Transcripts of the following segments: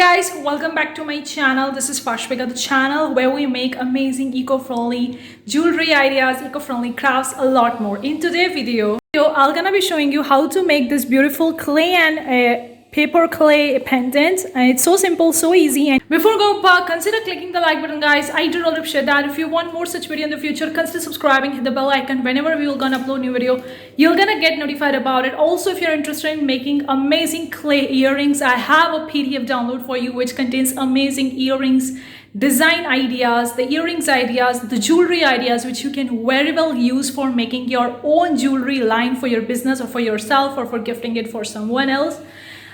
Guys, welcome back to my channel. This is Fashvika, the channel where we make amazing eco-friendly jewelry ideas, eco-friendly crafts, a lot more. In today's video, I'm gonna be showing you how to make this beautiful clay and paper clay pendant, and it's so simple, so easy. And before go back, consider clicking the like button, guys. I do really appreciate that. If you want more such video in the future, consider subscribing, hit the bell icon. Whenever we will gonna upload new video, you're gonna get notified about it. Also, if you're interested in making amazing clay earrings, I have a PDF download for you which contains amazing earrings design ideas, the earrings ideas, the jewelry ideas, which you can very well use for making your own jewelry line for your business or for yourself or for gifting it for someone else.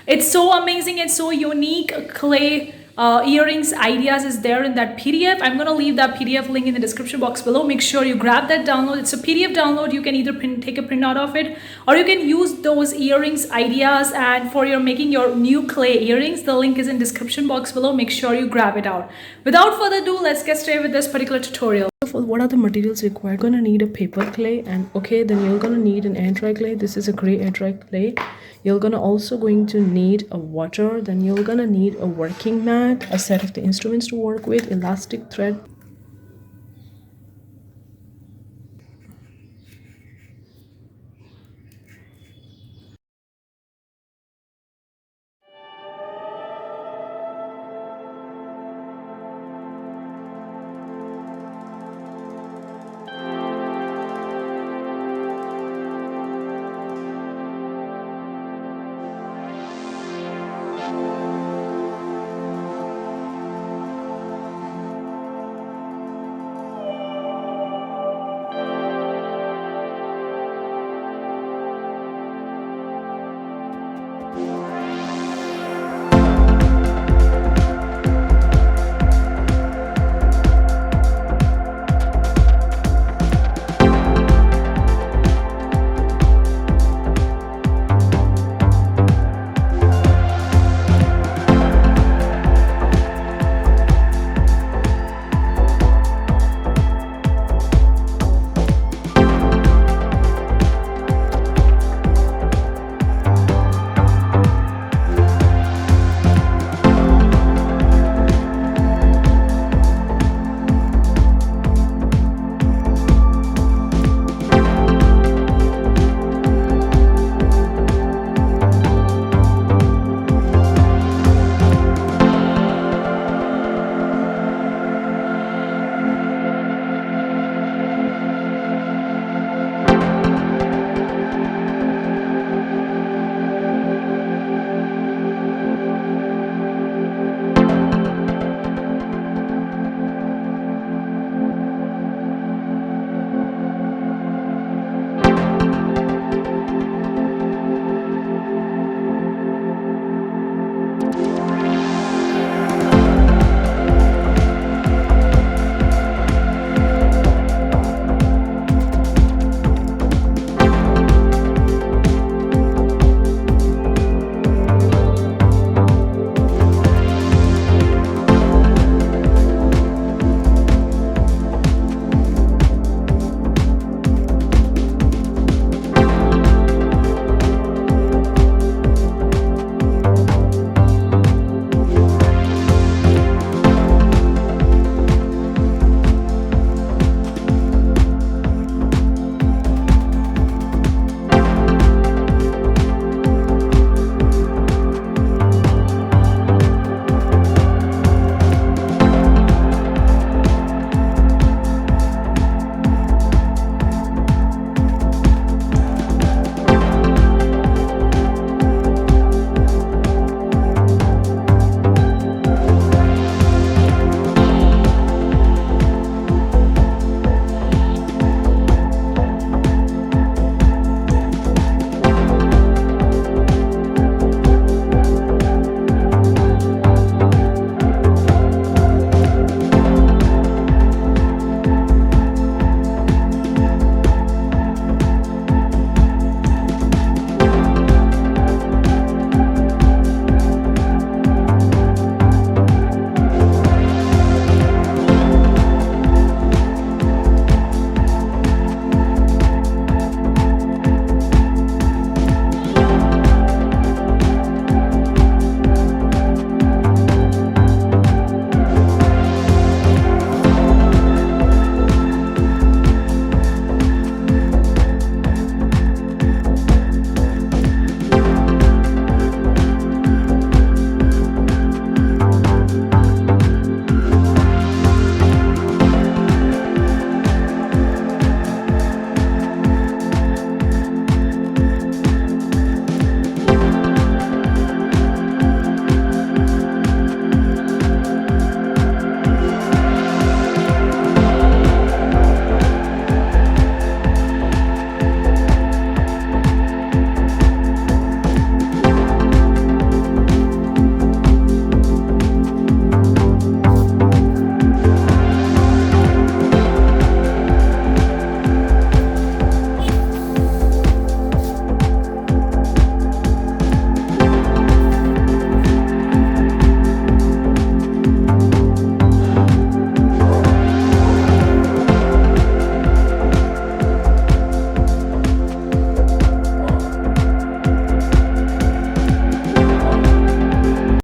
It's so amazing and so unique. Clay earrings ideas is there in that PDF. I'm gonna leave that PDF link in the description box below. Make sure you grab that download. It's a PDF download. You can either take a printout of it, or you can use those earrings ideas and for your making your new clay earrings. The link is in description box below. Make sure you grab it out. Without further ado, let's get started with this particular tutorial. What are the materials required? Gonna need a paper clay, and then you're gonna need an air dry clay. This is a gray air dry clay. You're gonna also going to need a water. Then you're gonna need a working mat, a set of the instruments to work with, elastic thread,